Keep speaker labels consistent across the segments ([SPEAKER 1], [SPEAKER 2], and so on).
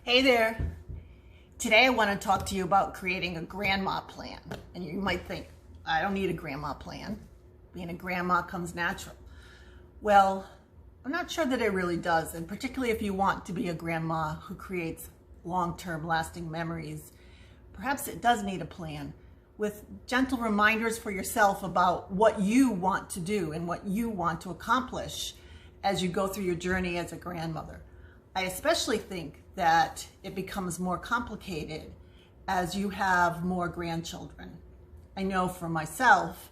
[SPEAKER 1] Hey there. Today I want to talk to you about creating a grandma plan. And you might think, I don't need a grandma plan. Being a grandma comes natural. Well, I'm not sure that it really does. And particularly if you want to be a grandma who creates long-term lasting memories, perhaps it does need a plan with gentle reminders for yourself about what you want to do and what you want to accomplish as you go through your journey as a grandmother. I especially think that it becomes more complicated as you have more grandchildren. I know for myself,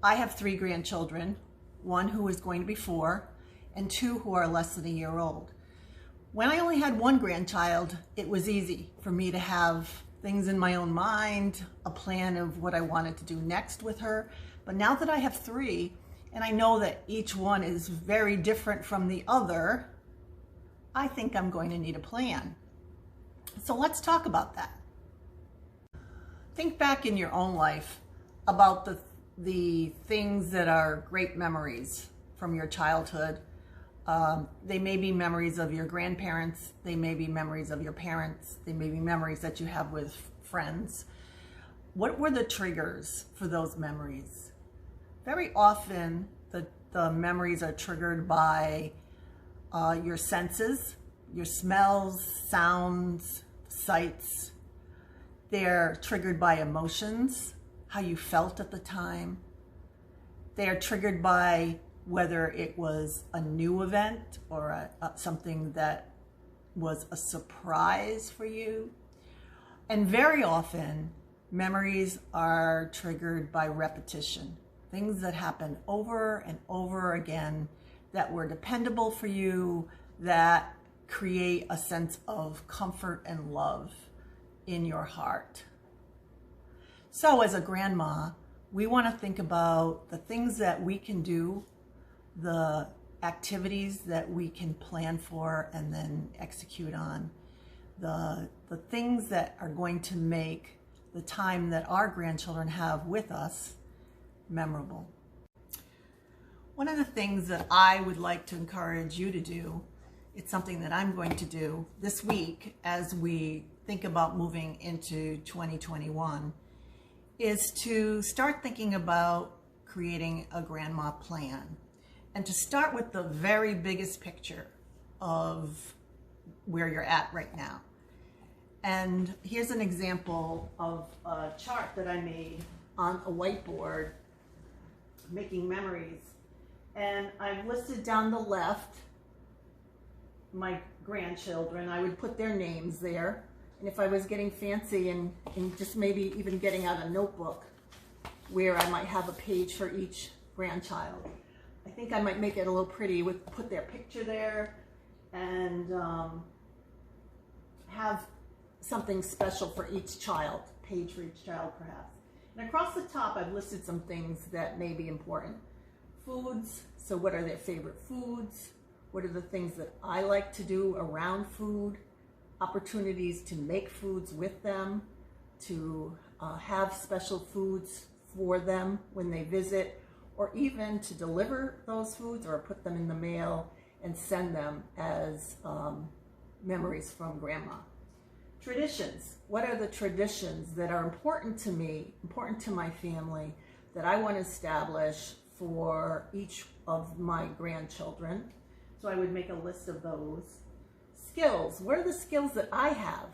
[SPEAKER 1] I have 3 grandchildren, 1 who is going to be 4, and 2 who are less than a year old. When I only had 1 grandchild, it was easy for me to have things in my own mind, a plan of what I wanted to do next with her. But now that I have 3, and I know that each one is very different from the other, I think I'm going to need a plan. So let's talk about that. Think back in your own life about the things that are great memories from your childhood. They may be memories of your grandparents. They may be memories of your parents. They may be memories that you have with friends. What were the triggers for those memories? Very often, the memories are triggered by your senses, your smells, sounds, sights. They're triggered by emotions, how you felt at the time. They are triggered by whether it was a new event or something that was a surprise for you. And very often, memories are triggered by repetition, things that happen over and over again that were dependable for you, that create a sense of comfort and love in your heart. So as a grandma, we want to think about the things that we can do, the activities that we can plan for and then execute on, the things that are going to make the time that our grandchildren have with us memorable. One of the things that I would like to encourage you to do, it's something that I'm going to do this week as we think about moving into 2021, is to start thinking about creating a grandma plan and to start with the very biggest picture of where you're at right now. And here's an example of a chart that I made on a whiteboard, making memories. And I've listed down the left my grandchildren. I would put their names there. And if I was getting fancy and just maybe even getting out a notebook where I might have a page for each grandchild. I think I might make it a little pretty with put their picture there and have something special for each child, page for each child perhaps. And across the top I've listed some things that may be important. Foods, so what are their favorite foods? What are the things that I like to do around food? Opportunities to make foods with them, to have special foods for them when they visit, or even to deliver those foods or put them in the mail and send them as memories from grandma. Traditions. What are the traditions that are important to me, important to my family, that I want to establish for each of my grandchildren? So I would make a list of those. Skills. What are the skills that I have?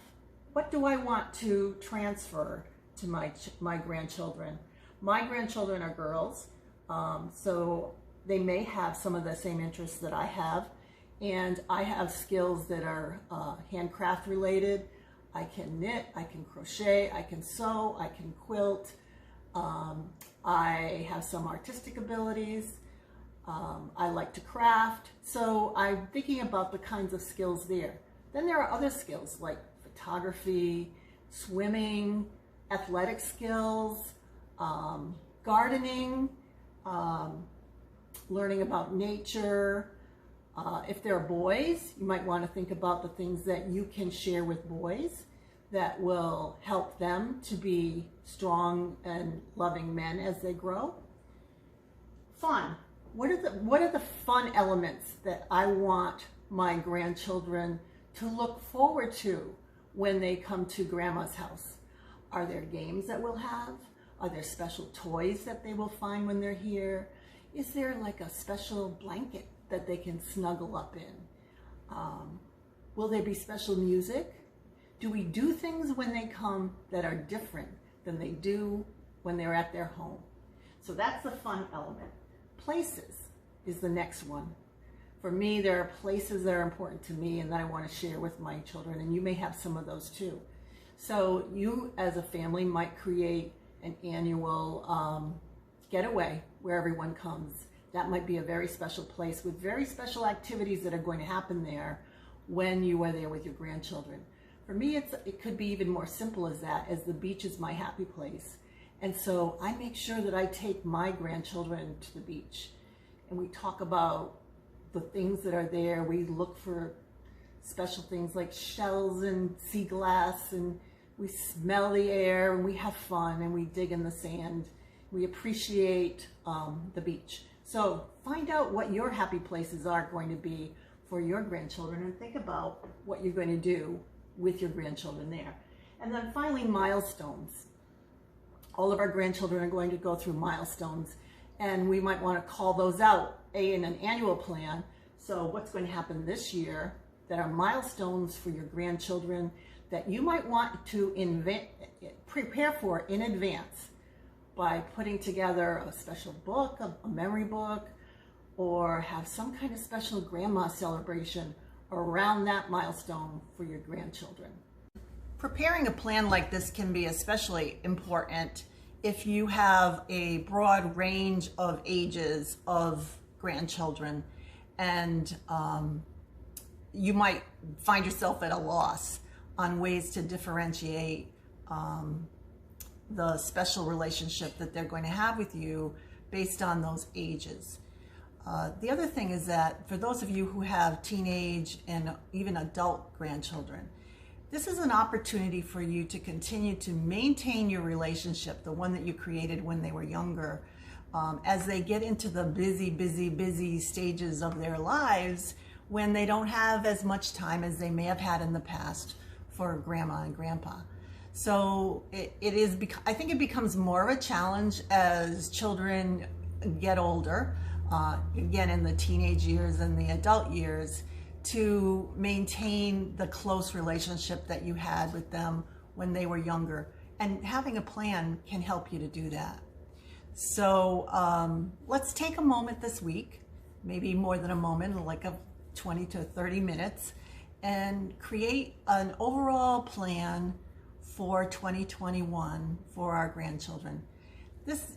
[SPEAKER 1] What do I want to transfer to my grandchildren? My grandchildren are girls, so they may have some of the same interests that I have, and I have skills that are handcraft related. I can knit, I can crochet, I can sew, I can quilt. I have some artistic abilities. I like to craft. So I'm thinking about the kinds of skills there. Then there are other skills like photography, swimming, athletic skills, gardening, learning about nature. If there are boys, you might want to think about the things that you can share with boys that will help them to be strong and loving men as they grow. Fun. What are the fun elements that I want my grandchildren to look forward to when they come to grandma's house. Are there games that we'll have? Are there special toys that they will find when they're here? Is there like a special blanket that they can snuggle up in? Will there be special music? Do we do things when they come that are different than they do when they're at their home? So that's the fun element. Places is the next one. For me, there are places that are important to me and that I want to share with my children, and you may have some of those too. So you as a family might create an annual getaway where everyone comes. That might be a very special place with very special activities that are going to happen there when you are there with your grandchildren. For me, it could be even more simple as that, as the beach is my happy place. And so I make sure that I take my grandchildren to the beach and we talk about the things that are there. We look for special things like shells and sea glass, and we smell the air and we have fun and we dig in the sand. We appreciate the beach. So find out what your happy places are going to be for your grandchildren and think about what you're going to do with your grandchildren there. And then finally, milestones. All of our grandchildren are going to go through milestones, and we might want to call those out in an annual plan. So what's going to happen this year that are milestones for your grandchildren that you might want to prepare for in advance by putting together a special book, a memory book, or have some kind of special grandma celebration around that milestone for your grandchildren. Preparing a plan like this can be especially important if you have a broad range of ages of grandchildren, and you might find yourself at a loss on ways to differentiate the special relationship that they're going to have with you based on those ages. The other thing is that for those of you who have teenage and even adult grandchildren, this is an opportunity for you to continue to maintain your relationship, the one that you created when they were younger, as they get into the busy stages of their lives when they don't have as much time as they may have had in the past for grandma and grandpa. So I think it becomes more of a challenge as children get older, again in the teenage years and the adult years, to maintain the close relationship that you had with them when they were younger. And having a plan can help you to do that. So let's take a moment this week, maybe more than a moment, like 20 to 30 minutes, and create an overall plan for 2021 for our grandchildren.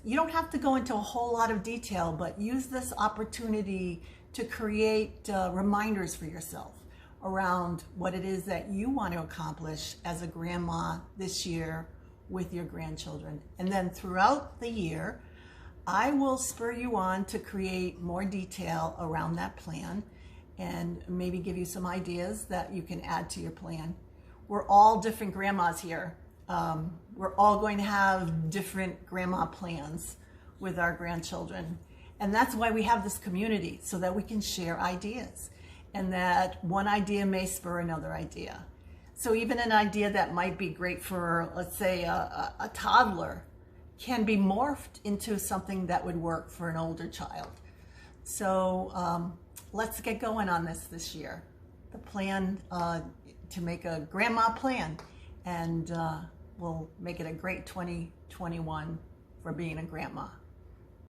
[SPEAKER 1] You don't have to go into a whole lot of detail, but use this opportunity to create reminders for yourself around what it is that you want to accomplish as a grandma this year with your grandchildren. And then throughout the year, I will spur you on to create more detail around that plan and maybe give you some ideas that you can add to your plan. We're all different grandmas here. We're all going to have different grandma plans with our grandchildren. And that's why we have this community, so that we can share ideas and that one idea may spur another idea. So even an idea that might be great for, let's say, a toddler can be morphed into something that would work for an older child. So let's get going on this year. The plan to make a grandma plan, and we'll make it a great 2021 for being a grandma.